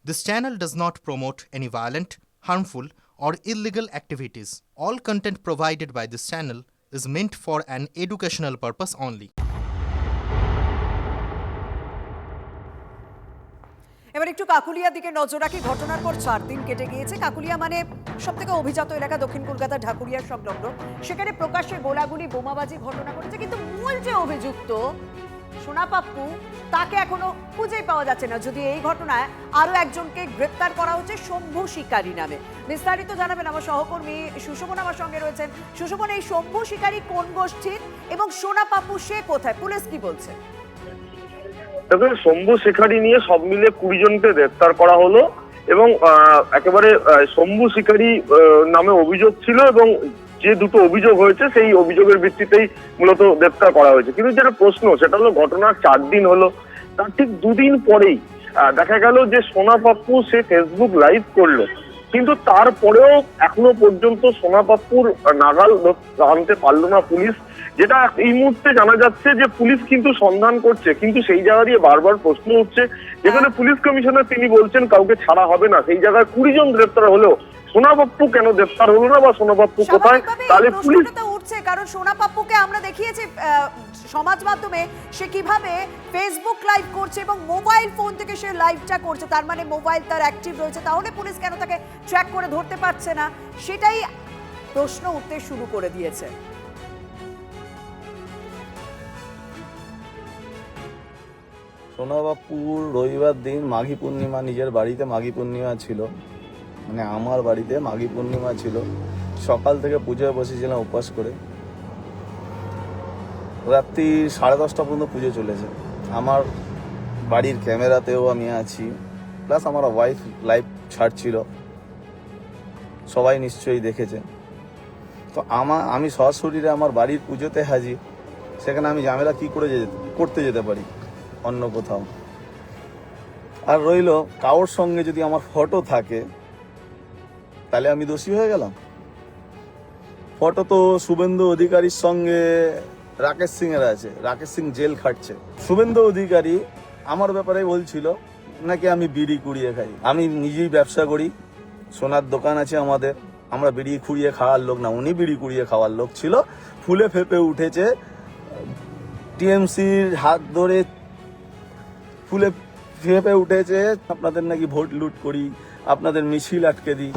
This channel does not promote any violent, harmful, or illegal activities. All content provided by this channel is meant for an educational purpose only. এবার একটু কাকুলিয়ার দিকে নজর রাখি। ঘটনার পর 4 দিন কেটে গিয়েছে। কাকুলিয়া মানে সবথেকে অভিজাত এলাকা, দক্ষিণ কলকাতা ঢাকুরিয়া সংলগ্ন। সেখানে প্রকাশ্যে গোলাগুলি বোমাবাজি ঘটনা ঘটেছে, কিন্তু মূল যে অভিযুক্ত সোনা পাপ্পু তাকে এখনো খুঁজেই পাওয়া যাচ্ছে না। যদি এই ঘটনায় আরো একজনকে গ্রেপ্তার করা হচ্ছে শম্ভু শিকারী নামে। বিস্তারিত জানাবেন আমার সহকর্মী সুশোভন আমার সঙ্গে রয়েছেন। সুশোভন, এই শম্ভু শিকারী কোন গোষ্ঠীর এবং সোনা পাপ্পু সে কোথায়, পুলিশ কি বলছে? তবে শম্ভু শিকারী নিয়ে সব মিলে 20 জনকে গ্রেপ্তার করা হলো এবং একেবারে শম্ভু শিকারী নামে অভিযোগ ছিল এবং যে দুটো অভিযোগ হয়েছে সেই অভিযোগের ভিত্তিতেই মূলত গ্রেপ্তার করা হয়েছে। কিন্তু যেটা প্রশ্ন সেটা হলো ঘটনার 4 দিন হলো, তার ঠিক 2 দিন পরেই দেখা গেল যে সোনা পাপ্পু সে ফেসবুক লাইভ করলো, কিন্তু তারপরেও এখনো পর্যন্ত সোনা পাপ্পুর নাগাল আনতে পারলো না পুলিশ। যেটা এই মুহূর্তে জানা যাচ্ছে যে পুলিশ কিন্তু সন্ধান করছে, কিন্তু সেই জায়গা দিয়ে বারবার প্রশ্ন উঠছে, যেখানে পুলিশ কমিশনার তিনি বলছেন কাউকে ছাড়া হবে না, সেই জায়গায় 20 জন গ্রেপ্তার হলেও সোনা পাপ্পু কেন গ্রেপ্তার হলো না বা সোনা পাপ্পু কোথায়? তাহলে পুলিশ উঠছে কারণ সোনা পাপ্পুকে আমরা দেখিয়েছি সমাজ মাধ্যমে সে কিভাবে ফেসবুক লাইভ করছে এবং মোবাইল ফোন থেকে সে লাইভটা করছে, তার মানে মোবাইল তার অ্যাক্টিভ রয়েছে। তাহলে পুলিশ কেন তাকে ট্র্যাক করে ধরতে পারছে না, সেটাই প্রশ্ন উঠতে শুরু করে দিয়েছে। সোনা পাপ্পুর রবিবার দিন মাঘী পূর্ণিমা, নিজের বাড়িতে মাঘী পূর্ণিমা ছিল, মানে আমার বাড়িতে মাঘী পূর্ণিমা ছিল। সকাল থেকে পুজোয় বসেছিলাম উপবাস করে, রাত্রি 10:30 পর্যন্ত পুজো চলেছে। আমার বাড়ির ক্যামেরাতেও আমি আছি, প্লাস আমার ওয়াইফ লাইভ ছাড়ছিল, সবাই নিশ্চয়ই দেখেছে। তো আমি সশরীরে আমার বাড়ির পুজোতে হাজির, সেখানে আমি ঝামেলা কী করে করতে যেতে পারি অন্য কোথাও? আর রইল কারোর সঙ্গে যদি আমার ফটো থাকে তাহলে আমি দোষী হয়ে গেলাম। ফটো তো শুভেন্দু অধিকারীর সঙ্গে রাকেশ সিং এর আছে, রাকেশ সিং জেল খাটছে। শুভেন্দু অধিকারী আমার ব্যাপারে বলছিল নাকি আমি বিড়ি কুড়িয়ে খাই। আমি নিজেই ব্যবসা করি, সোনার দোকান আছে আমাদের, আমরা বিড়ি কুড়িয়ে খাওয়ার লোক না, উনি বিড়ি কুড়িয়ে খাওয়ার লোক ছিল। ফুলে ফেপে উঠেছে, টিএমসির হাত ধরে ফুলে ফেপে উঠেছে, আপনাদের নাকি ভোট লুট করি, আপনাদের মিছিল আটকে দিই।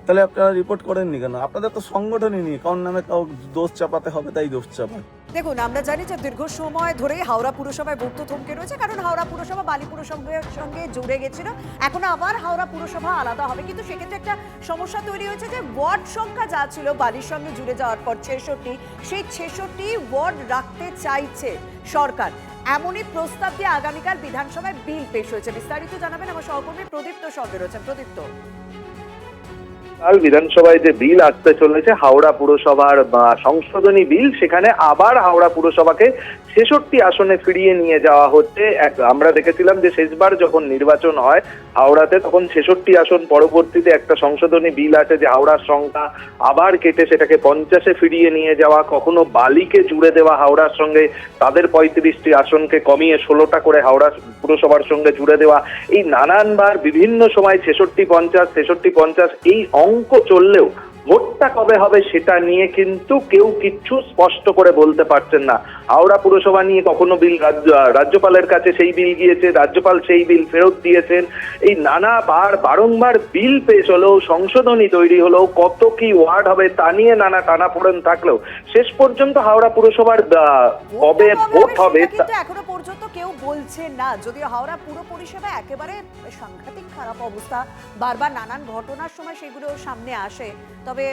তাহলে আপনারা রিপোর্ট করেননি কেন? আপনাদের তো সংগঠনই নেই, কারণ নামে কাউ দোষ চাপাতে হবে তাই দোষ চাপায়। দেখুন, আমরা জানি যে দীর্ঘ সময় ধরেই হাওড়া পুরসভায় গুপ্ত থমকে রয়েছে, কারণ হাওড়া পুরসভা বালি পুরসভার সঙ্গে জুড়ে গেছিল। এখন আবার হাওড়া পুরসভা আলাদা হবে, কিন্তু সেক্ষেত্রে একটা সমস্যা তৈরি হয়েছে যে ওয়ার্ড সংখ্যা যা ছিল বালির সঙ্গে জুড়ে যাওয়ার পর 66, সেই 66 ওয়ার্ড রাখতে চাইছে সরকার। এমনই প্রস্তাব দিয়ে আগামীকাল বিধানসভায় বিল পেশ হয়েছে। বিস্তারিত জানাবেন আমার সহকর্মী প্রদীপ্ত সঙ্গে রয়েছেন। প্রদীপ্ত, কাল বিধানসভায় যে বিল আসতে চলেছে হাওড়া পুরসভার সংশোধনী বিল, সেখানে আবার হাওড়া পুরসভাকে 66 আসনে ফিরিয়ে নিয়ে যাওয়া হচ্ছে। আমরা দেখেছিলাম যে শেষবার যখন নির্বাচন হয় হাওড়াতে তখন 66 আসন, পরবর্তীতে একটা সংশোধনী বিল আছে যে হাওড়ার সংখ্যা আবার কেটে সেটাকে 50-এ ফিরিয়ে নিয়ে যাওয়া, কখনো বালিকে জুড়ে দেওয়া হাওড়ার সঙ্গে, তাদের 35টি আসনকে কমিয়ে 16টা করে হাওড়া পুরসভার সঙ্গে জুড়ে দেওয়া। এই নানানবার বিভিন্ন সময় 66-50, 66-50 এই অঙ্ক চললেও ভোটটা কবে হবে সেটা নিয়ে কিন্তু কেউ কিচ্ছু স্পষ্ট করে বলতে পারছেন না। হাওড়া পুরসভা নিয়ে কখনো বিল রাজ্যপালের কাছে সেই বিল গিয়েছে, রাজ্যপাল সেই বিল ফেরত দিয়েছেন। এই বারংবার বিল পেশ হলেও, সংশোধনী তৈরি হলেও, কত কি ওয়ার্ড হবে তা নিয়ে নানা টানাপোড়েন থাকলেও শেষ পর্যন্ত হাওড়া পুরসভার কবে ভোট হবে কিন্তু এখনো পর্যন্ত কেউ বলছে না। যদিও হাওড়া পুর পরিষেবা একেবারে সাংঘাতিক খারাপ অবস্থা, বারবার নানান ঘটনার সময় সেগুলো সামনে আসে, তবে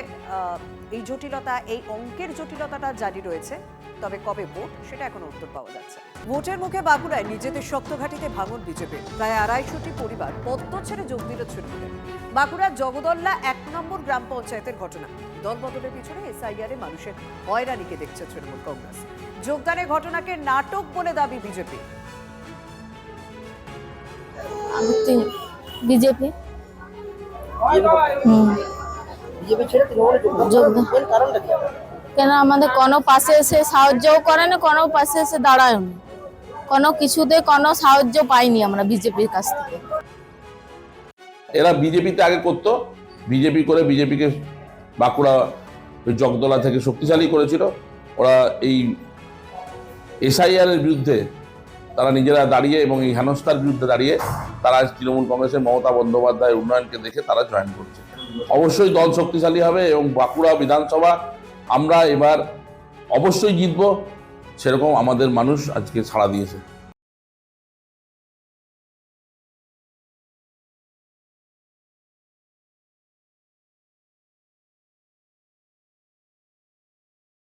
এই জটিলতা, এই অঙ্কের জটিলতাটা জারি রয়েছে। তবে কবে ভোট সেটা এখনো উত্তর পাওয়া যাচ্ছে। ভোটের মুখে বাঁকুড়ায় নিজেদের শক্ত ঘাঁটিতে ভাঙন বিজেপির। প্রায় 250টি পরিবার পদ্ম ছেড়ে যোগ দিল তৃণমূলে। বাঁকুড়ার জগদল্লা 1 নম্বর গ্রাম পঞ্চায়েতের ঘটনা। দল বদলের পিছনে এসআইআরে মানুষের হয়রানিকে দেখছে তৃণমূল কংগ্রেস। যোগদানের ঘটনাকে নাটক বলে দাবি বিজেপি। বিজেপি কেন আমাদের কোনো পাশে এসে সাহায্যও করে না, কোনো পাশে এসে দাঁড়ায় না, কোনো কিছুতে কোনো সাহায্য পাইনি আমরা বিজেপির কাছ থেকে। এরা বিজেপিতে আগে করতো, বিজেপি করে বিজেপিকে বাঁকুড়া ওই জগদলা থেকে শক্তিশালী করেছিল। ওরা এই এসআইআর এর বিরুদ্ধে তারা নিজেরা দাঁড়িয়ে এবং এই হেনস্থার বিরুদ্ধে দাঁড়িয়ে তারা আজ তৃণমূল কংগ্রেসের মমতা বন্দ্যোপাধ্যায়ের উন্নয়নকে দেখে তারা জয়েন করছে। অবশ্যই দল শক্তিশালী হবে এবং বাঁকুড়া বিধানসভা আমরা এবার অবশ্যই জিতবো, সেরকম আমাদের মানুষ আজকে ছাড়া দিয়েছে।